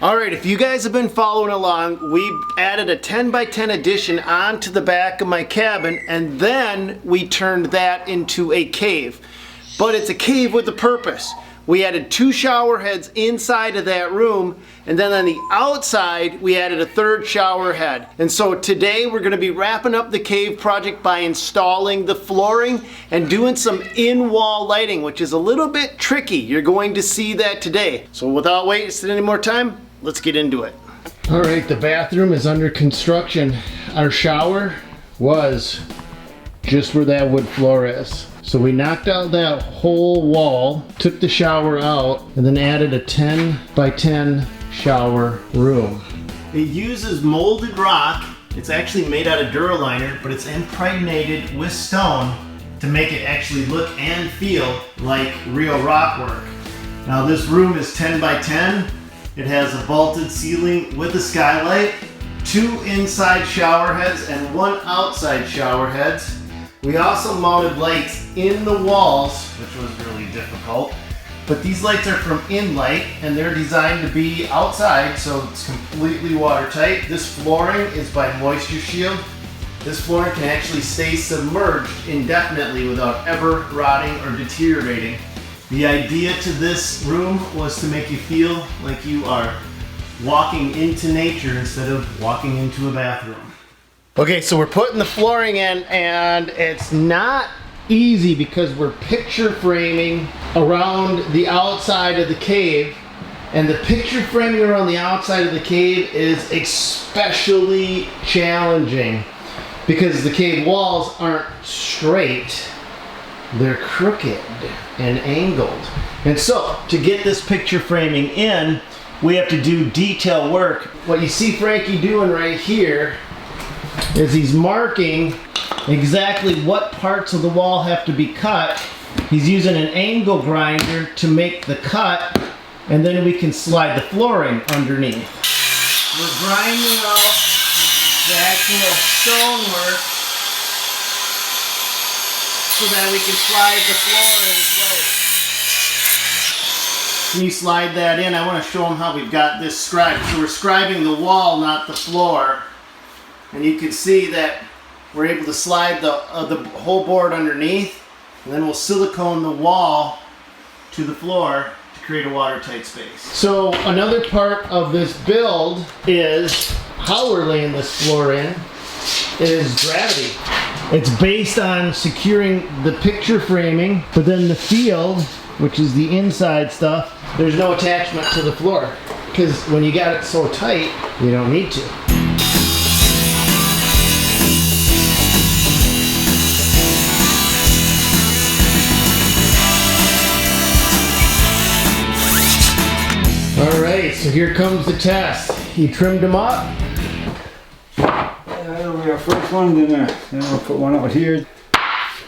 Alright, if you guys have been following along, we added a 10 by 10 addition onto the back of my cabin, and then we turned that into a cave. But it's a cave with a purpose. We added 2 shower heads inside of that room, and then on the outside we added a 3rd shower head. And so today we're going to be wrapping up the cave project by installing the flooring and doing some in-wall lighting, which is a little bit tricky. You're going to see that today. So without wasting any more time, let's get into it. Alright, the bathroom is under construction. Our shower was just where that wood floor is. So we knocked out that whole wall, took the shower out, and then added a 10 by 10 shower room. It uses molded rock. It's actually made out of Duraliner, but it's impregnated with stone to make it actually look and feel like real rock work. Now this room is 10 by 10. It has a vaulted ceiling with a skylight, 2 inside shower heads and 1 outside shower heads. We also mounted lights in the walls, which was really difficult. But these lights are from Inlight and they're designed to be outside, so it's completely watertight. This flooring is by Moisture Shield. This flooring can actually stay submerged indefinitely without ever rotting or deteriorating. The idea to this room was to make you feel like you are walking into nature instead of walking into a bathroom. Okay, so we're putting the flooring in, and it's not easy because we're picture framing around the outside of the cave, and the picture framing around the outside of the cave is especially challenging because the cave walls aren't straight. They're crooked and angled. And so, to get this picture framing in, we have to do detail work. What you see Frankie doing right here is he's marking exactly what parts of the wall have to be cut. He's using an angle grinder to make the cut, and then we can slide the flooring underneath. We're grinding out the actual stonework so that we can slide the floor in place. When you slide that in, I want to show them how we've got this scribed. So we're scribing the wall, not the floor. And you can see that we're able to slide the whole board underneath, and then we'll silicone the wall to the floor to create a watertight space. So another part of this build is how we're laying this floor in is gravity. It's based on securing the picture framing, but then the field, which is the inside stuff, there's no attachment to the floor because when you got it so tight, you don't need to. Alright, so here comes the test. You trimmed them up? That'll be our first one, then we'll put one out here.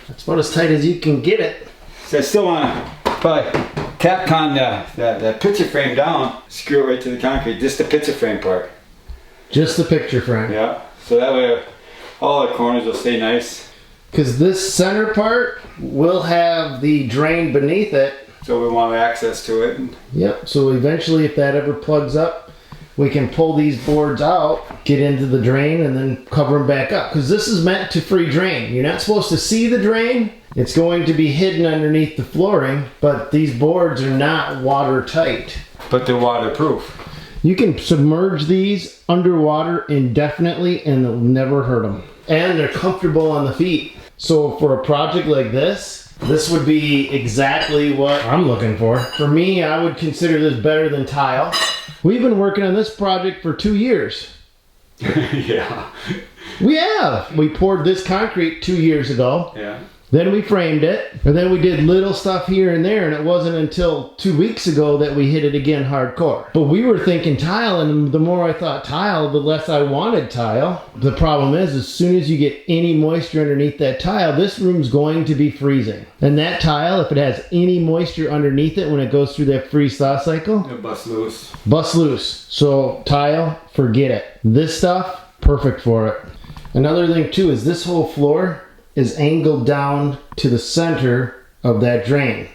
That's about as tight as you can get it. So I still want to probably Capcon that picture frame down, screw it right to the concrete, just the picture frame part. Just the picture frame? Yeah, so that way all the corners will stay nice. Because this center part will have the drain beneath it. So we want access to it. Yep, so eventually if that ever plugs up, we can pull these boards out, get into the drain, and then cover them back up. Because this is meant to free drain. You're not supposed to see the drain. It's going to be hidden underneath the flooring, but these boards are not watertight. But they're waterproof. You can submerge these underwater indefinitely and it'll never hurt them. And they're comfortable on the feet. So for a project like this would be exactly what I'm looking for. For me, I would consider this better than tile. We've been working on this project for 2 years. Yeah. We have. We poured this concrete 2 years ago. Yeah. Then we framed it, and then we did little stuff here and there, and it wasn't until 2 weeks ago that we hit it again hardcore. But we were thinking tile, and the more I thought tile, the less I wanted tile. The problem is, as soon as you get any moisture underneath that tile, this room's going to be freezing. And that tile, if it has any moisture underneath it when it goes through that freeze-thaw cycle, It'll bust loose. Bust loose. So tile, forget it. This stuff, perfect for it. Another thing too is this whole floor is angled down to the center of that drain.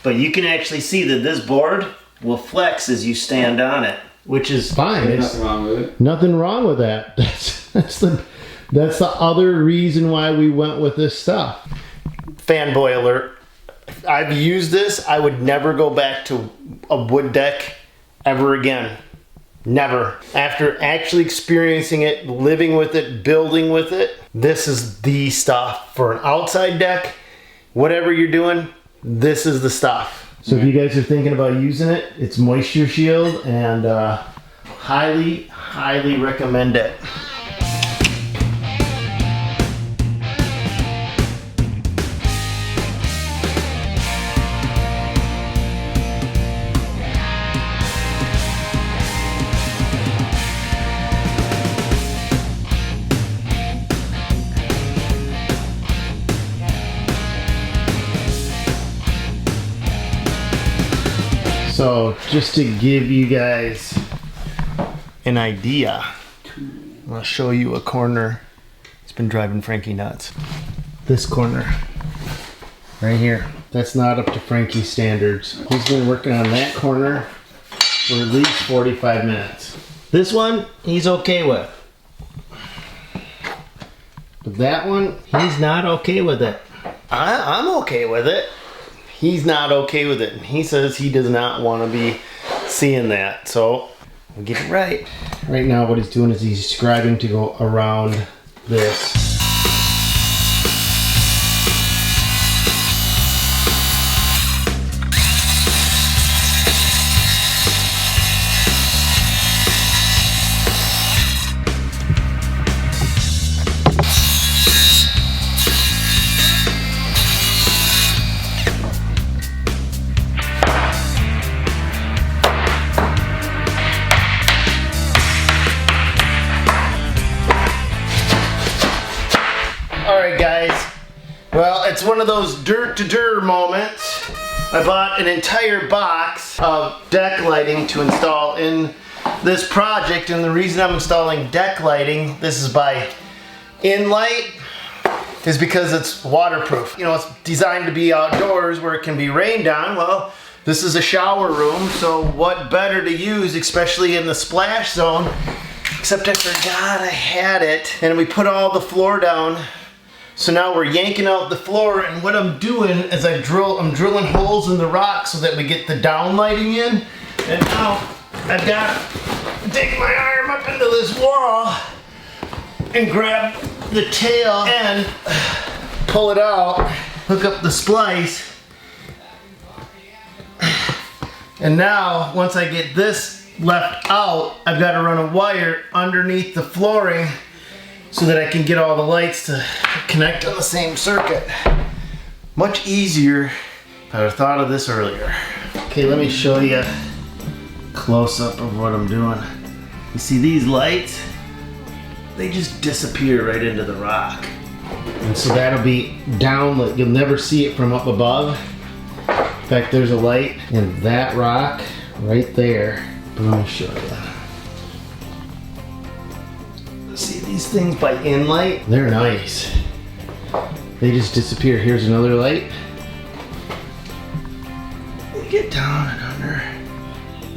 But you can actually see that this board will flex as you stand on it. which is fine. There's nothing wrong with it. Nothing wrong with that. That's the other reason why we went with this stuff. Fanboy alert. I've used this. I would never go back to a wood deck ever again. Never. After actually experiencing it, living with it, building with it, this is the stuff for an outside deck. Whatever you're doing, this is the stuff. So if you guys are thinking about using it, it's Moisture Shield, and highly, highly recommend it. So just to give you guys an idea, I'll show you a corner. It's been driving Frankie nuts. This corner, right here. That's not up to Frankie's standards. He's been working on that corner for at least 45 minutes. This one, he's okay with. But that one, he's not okay with it. I'm okay with it. He's not okay with it. He says he does not want to be seeing that. So we'll get it right. Right now what he's doing is he's scribing to go around this. Alright guys, well, it's one of those dirt to dirt moments. I bought an entire box of deck lighting to install in this project, and the reason I'm installing deck lighting, this is by InLight, is because it's waterproof. You know, it's designed to be outdoors where it can be rained on. Well, this is a shower room, so what better to use, especially in the splash zone, except I forgot I had it, and we put all the floor down. So now we're yanking out the floor, and what I'm doing is I'm drilling holes in the rock so that we get the down lighting in. And now I've got to dig my arm up into this wall and grab the tail and pull it out, hook up the splice. And now, once I get this left out, I've got to run a wire underneath the flooring so that I can get all the lights to connect on the same circuit. Much easier if I'd have thought of this earlier. Okay, let me show you a close-up of what I'm doing. You see these lights? They just disappear right into the rock. And so that'll be down, you'll never see it from up above. In fact, there's a light in that rock right there. But let me show you. See these things by InLight? They're nice. They just disappear. Here's another light. You get down and under.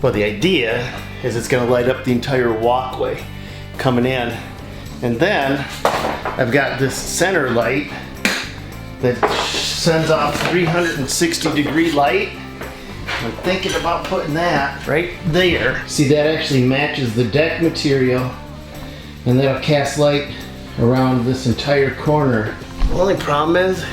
Well, the idea is it's gonna light up the entire walkway coming in. And then I've got this center light that sends off 360-degree light. I'm thinking about putting that right there. See, that actually matches the deck material, and that'll cast light around this entire corner. The only problem is,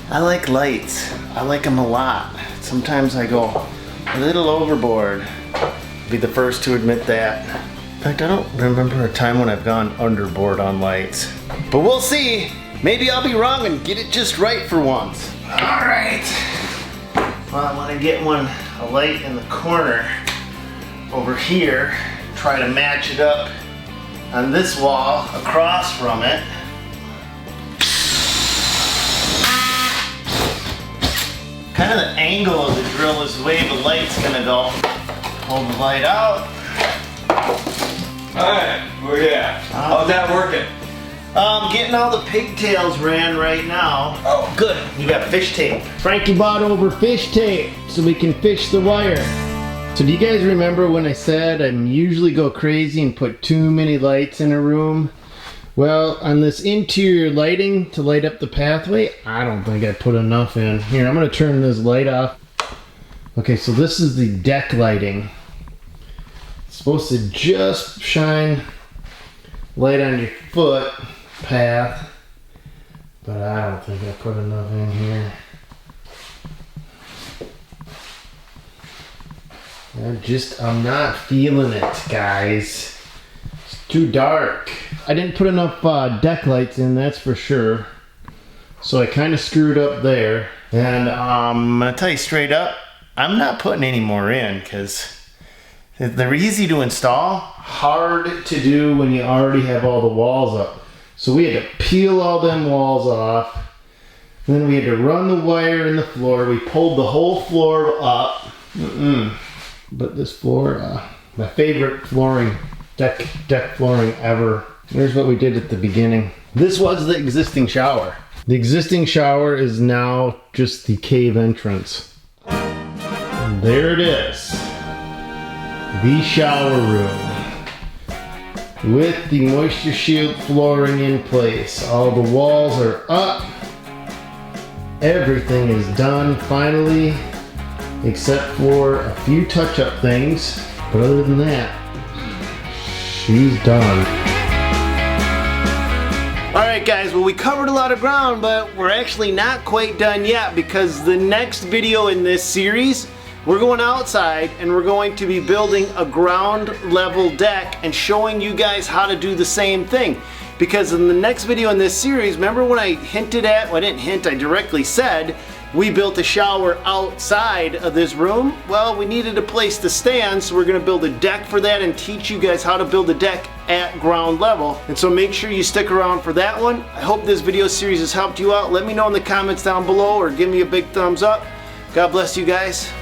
I like lights. I like them a lot. Sometimes I go a little overboard. I'll be the first to admit that. In fact, I don't remember a time when I've gone underboard on lights. But we'll see. Maybe I'll be wrong and get it just right for once. All right. Well, I want to get a light in the corner over here. Try to match it up on this wall across from it. Kind of the angle of the drill is the way the light's gonna go. Hold the light out. Alright, where you at? How's that working? Getting all the pigtails ran right now. Oh, good. You got fish tape. Frankie bought over fish tape so we can fish the wire. So do you guys remember when I said I usually go crazy and put too many lights in a room? Well, on this interior lighting to light up the pathway, I don't think I put enough in. Here, I'm gonna turn this light off. Okay, so this is the deck lighting. It's supposed to just shine light on your foot path, but I don't think I put enough in here. I'm not feeling it, guys. It's too dark. I didn't put enough deck lights in, that's for sure. So I kind of screwed up there. And I'm gonna tell you straight up, I'm not putting any more in because they're easy to install, hard to do when you already have all the walls up. So we had to peel all them walls off. And then we had to run the wire in the floor. We pulled the whole floor up. But this floor, my favorite flooring, deck flooring ever. Here's what we did at the beginning. This was the existing shower. The existing shower is now just the cave entrance. And there it is. The shower room. With the moisture shield flooring in place. All the walls are up. Everything is done finally. Except for a few touch-up things, but other than that, she's done. Alright guys, well we covered a lot of ground, but we're actually not quite done yet because the next video in this series, we're going outside and we're going to be building a ground level deck and showing you guys how to do the same thing. Because in the next video in this series, remember when I hinted at, well I didn't hint, I directly said, we built a shower outside of this room. Well, we needed a place to stand, so we're gonna build a deck for that and teach you guys how to build a deck at ground level. And so make sure you stick around for that one. I hope this video series has helped you out. Let me know in the comments down below or give me a big thumbs up. God bless you guys.